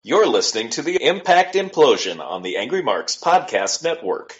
You're listening to the Impact Implosion on the Angry Marks Podcast Network.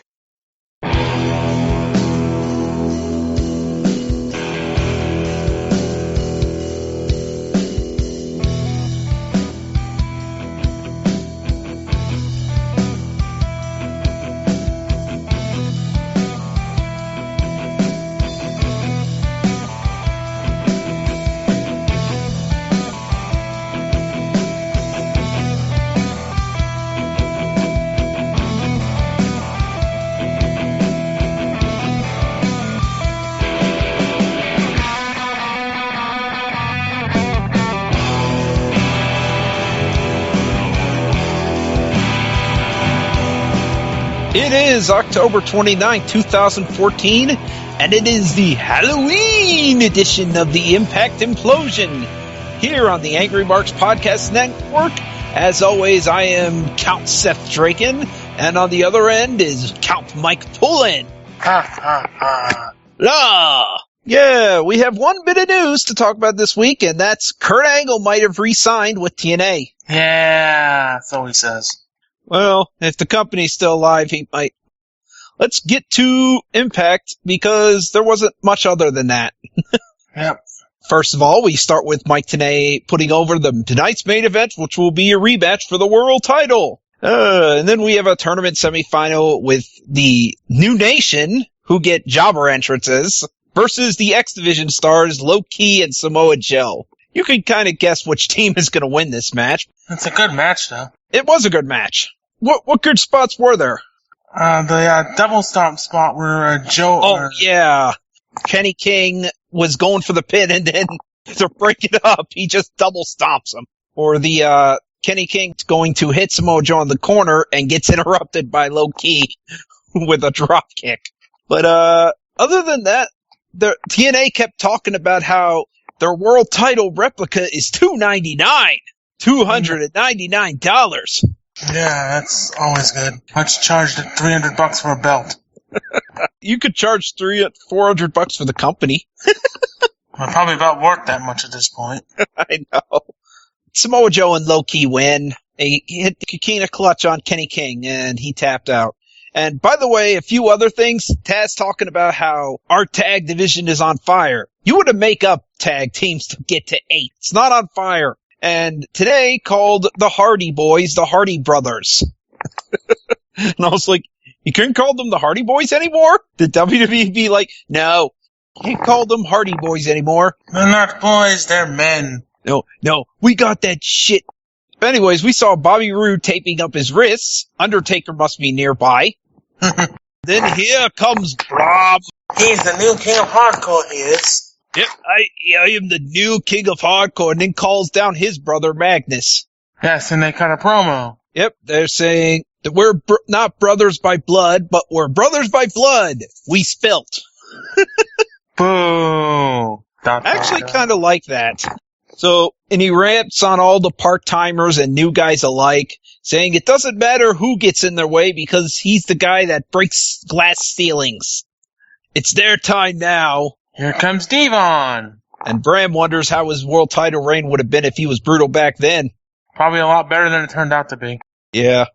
It is October 29, 2014, and it is the Halloween edition of the Impact Implosion here on the Angry Marks Podcast Network. As always, I am Count Seth Draken, and on the other end is Count Mike Pullen. Yeah, we have one bit of news to talk about this week, and that's Kurt Angle might have re-signed with TNA. Yeah, so he says. Well, if the company's still alive, he might. Let's get to Impact, because there wasn't much other than that. Yep. First of all, we start with Mike Tenay putting over tonight's main event, which will be a rematch for the world title. And then we have a tournament semifinal with the New Nation, who get jobber entrances, versus the X Division stars Low Ki and Samoa Joe. You can kind of guess which team is going to win this match. It's a good match, though. It was a good match. What good spots were there? The double stomp spot where Joe... Oh, yeah. Kenny King was going for the pin, and then to break it up, he just double stomps him. Or the Kenny King going to hit Samoa Joe in the corner and gets interrupted by Low Ki with a drop kick. But other than that, the TNA kept talking about how their world title replica is $299. $299. Yeah, that's always good. I just charged it $300 for a belt. You could charge $400 for the company. I'm probably about worth that much at this point. I know. Samoa Joe and Low Ki win. He hit the Kikina clutch on Kenny King, and he tapped out. And by the way, a few other things. Taz talking about how our tag division is on fire. You want to make up tag teams to get to 8. It's not on fire. And today called the Hardy Boys the Hardy Brothers. And I was like, you couldn't call them the Hardy Boys anymore? Did WWE be like, no, you can't call them Hardy Boys anymore? They're not boys, they're men. No, we got that shit. Anyways, we saw Bobby Roode taping up his wrists. Undertaker must be nearby. Then here comes Bob. He's the new king of hardcore, he is. Yep, I am the new king of hardcore, and then calls down his brother Magnus. Yes, and they cut a promo. Yep, they're saying that we're not brothers by blood, but we're brothers by blood. We spilt. Boo. I actually kind of like that. So, and he rants on all the part-timers and new guys alike, saying it doesn't matter who gets in their way because he's the guy that breaks glass ceilings. It's their time now. Here comes Devon. And Bram wonders how his world title reign would have been if he was brutal back then. Probably a lot better than it turned out to be. Yeah.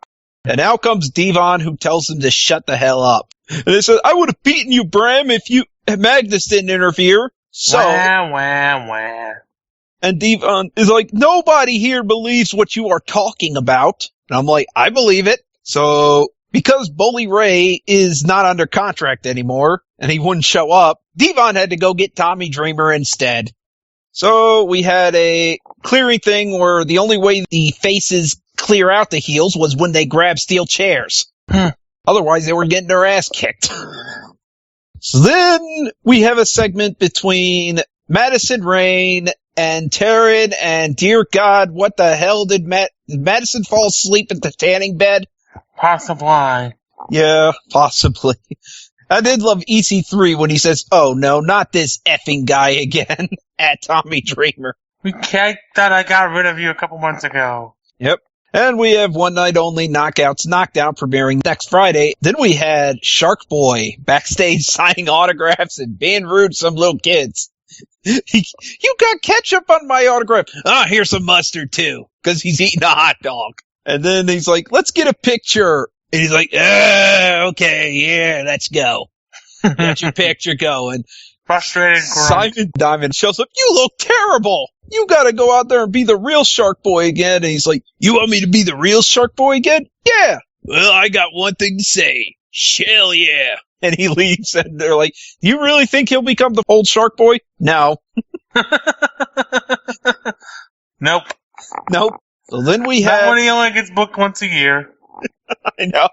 And now comes Devon, who tells him to shut the hell up. And they said, I would have beaten you, Bram, if Magnus didn't interfere. So. Wah. And Devon is like, nobody here believes what you are talking about. And I'm like, I believe it. So, because Bully Ray is not under contract anymore, and he wouldn't show up, Devon had to go get Tommy Dreamer instead. So we had a clearing thing where the only way the faces clear out the heels was when they grab steel chairs. Otherwise, they were getting their ass kicked. So then we have a segment between Madison Rayne and Taryn, and dear God, what the hell did Madison fall asleep at the tanning bed? Possibly. Yeah, possibly. I did love EC3 when he says, oh no, not this effing guy again, at Tommy Dreamer. We can't that I got rid of you a couple months ago. Yep. And we have One Night Only Knockouts Knockdown premiering next Friday. Then we had Shark Boy backstage signing autographs and being rude to some little kids. You got ketchup on my autograph. Ah, here's some mustard too. because he's eating a hot dog. And then he's like, let's get a picture. And he's like, okay, yeah, let's go. Get your picture going. Frustrated grunt. Simon Diamond shows up. You look terrible. You got to go out there and be the real Shark Boy again. And he's like, you want me to be the real Shark Boy again? Yeah. Well, I got one thing to say. Hell yeah. And he leaves, and they're like, you really think he'll become the old Shark Boy? No. Nope. So then we That have... one he only gets booked once a year. I know.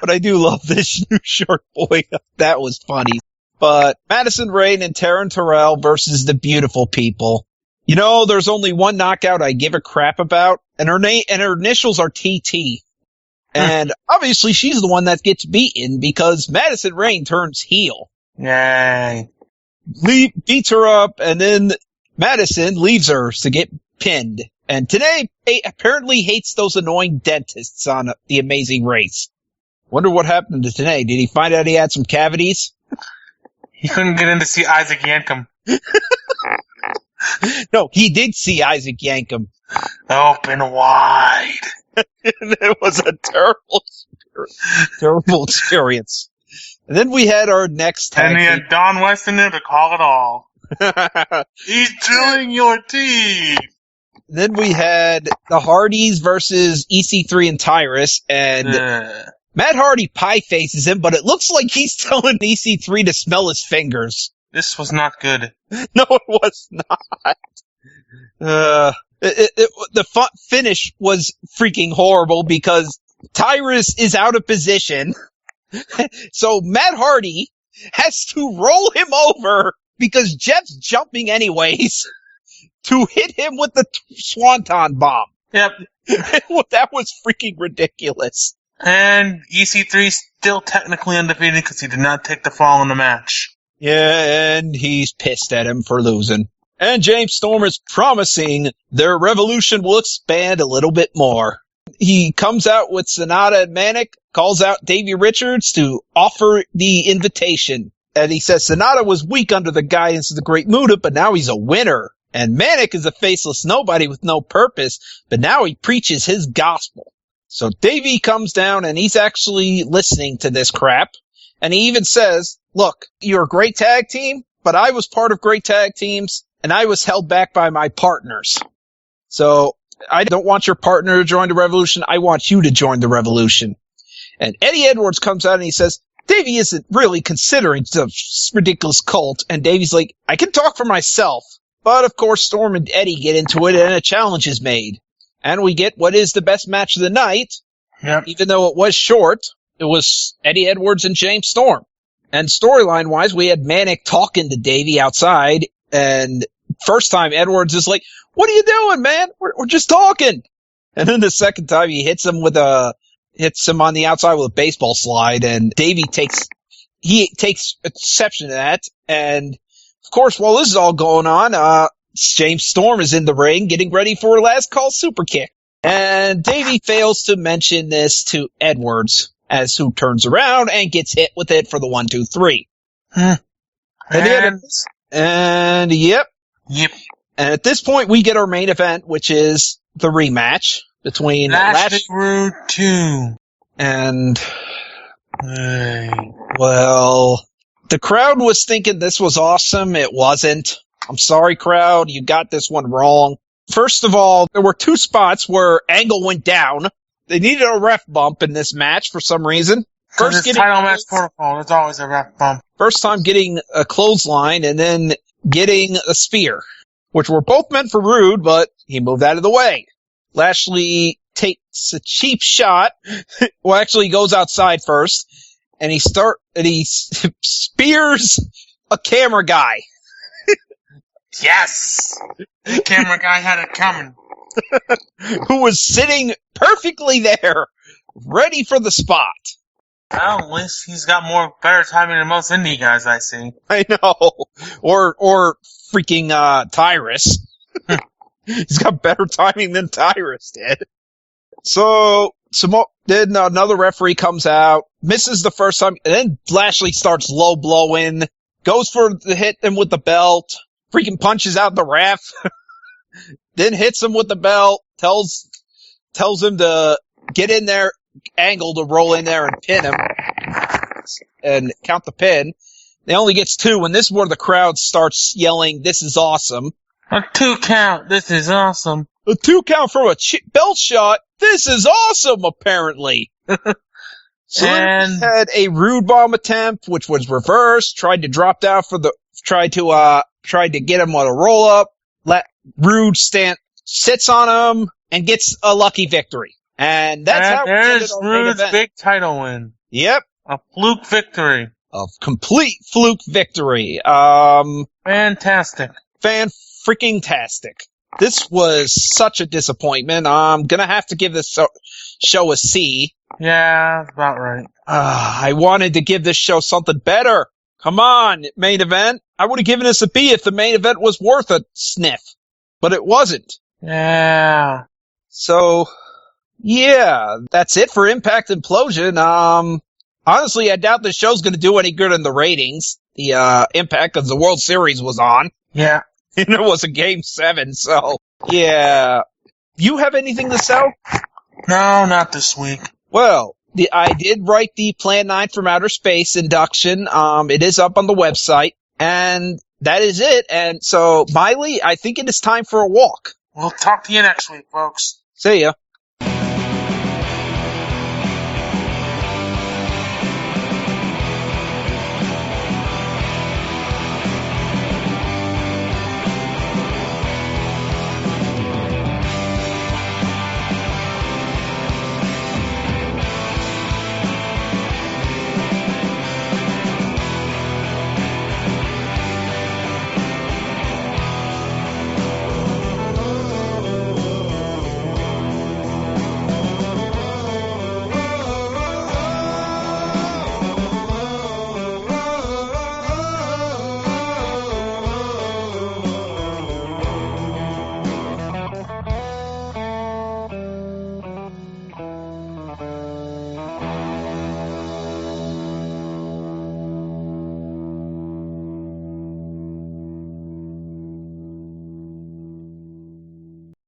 But I do love this new Shark Boy. That was funny. But Madison Rayne and Taryn Terrell versus the Beautiful People. You know, there's only one knockout I give a crap about, and her name and her initials are TT. And obviously she's the one that gets beaten because Madison Rayne turns heel. Yay. Beats her up, and then Madison leaves her to get pinned. And today apparently hates those annoying dentists on The Amazing Race. Wonder what happened to today. Did he find out he had some cavities? He couldn't get in to see Isaac Yankem. No, he did see Isaac Yankem. Open wide. It was a terrible experience. And then we had our next tag And he team. had Don West in there to call it all. He's drilling your teeth. Then we had the Hardys versus EC3 and Tyrus, and Matt Hardy pie faces him, but it looks like he's telling EC3 to smell his fingers. This was not good. No, it was not. The finish was freaking horrible because Tyrus is out of position. So Matt Hardy has to roll him over because Jeff's jumping anyways to hit him with the Swanton bomb. Yep. That was freaking ridiculous. And EC3 still technically undefeated because he did not take the fall in the match. Yeah, and he's pissed at him for losing. And James Storm is promising their revolution will expand a little bit more. He comes out with Sonata and Manic, calls out Davey Richards to offer the invitation. And he says Sonata was weak under the guidance of the Great Muta, but now he's a winner. And Manic is a faceless nobody with no purpose, but now he preaches his gospel. So Davey comes down and he's actually listening to this crap. And he even says, look, you're a great tag team, but I was part of great tag teams, and I was held back by my partners. So I don't want your partner to join the revolution. I want you to join the revolution. And Eddie Edwards comes out and he says, Davey isn't really considering this ridiculous cult. And Davey's like, I can talk for myself. But of course, Storm and Eddie get into it and a challenge is made. And we get what is the best match of the night. Yep. Even though it was short, it was Eddie Edwards and James Storm. And storyline-wise, we had Manic talking to Davey outside, and first time Edwards is like, what are you doing, man? We're just talking. And then the second time he hits him on the outside with a baseball slide, and Davey takes exception to that. And of course, while this is all going on, James Storm is in the ring getting ready for a last call super kick. And Davey fails to mention this to Edwards, as who turns around and gets hit with it for the 1, 2, 3. And yep. And at this point, we get our main event, which is the rematch between Lashley Rude 2. And, well, the crowd was thinking this was awesome. It wasn't. I'm sorry, crowd. You got this one wrong. First of all, there were 2 spots where Angle went down. They needed a ref bump in this match for some reason. First getting title match protocol, there's always a ref bump. First time getting a clothesline and then getting a spear, which were both meant for Rude, but he moved out of the way. Lashley takes a cheap shot. Well, actually, he goes outside first, and he spears a camera guy. Yes! The camera guy had it coming. Who was sitting perfectly there, ready for the spot. Well, at least he's got better timing than most indie guys I see. I know. Or freaking Tyrus. He's got better timing than Tyrus did. So then another referee comes out, misses the first time, and then Lashley starts low blowing, goes for the hit him with the belt, freaking punches out the ref. then hits him with the belt, tells him to get in there, Angle to roll in there and pin him, and count the pin. They only gets 2, and this is where the crowd starts yelling, "This is awesome." A 2 count. This is awesome. A 2 count from a belt shot. This is awesome, apparently. So then we had a Rude Bomb attempt, which was reversed. Tried to drop down tried to get him on a roll up. Let Rude sits on him and gets a lucky victory. And that's how there's Rude's big title win. Yep. A fluke victory. A complete fluke victory. Fantastic. Fan-freaking-tastic. This was such a disappointment. I'm gonna have to give this show a C. Yeah, that's about right. I wanted to give this show something better. Come on, main event. I would have given this a B if the main event was worth a sniff. But it wasn't. Yeah. So, yeah, that's it for Impact Implosion. Honestly, I doubt this show's gonna do any good in the ratings. The, Impact, because the World Series was on. Yeah. And it was a Game 7, so, yeah. You have anything to sell? No, not this week. Well, I did write the Plan 9 from Outer Space induction. It is up on the website. And that is it. And so, Miley, I think it is time for a walk. We'll talk to you next week, folks. See ya.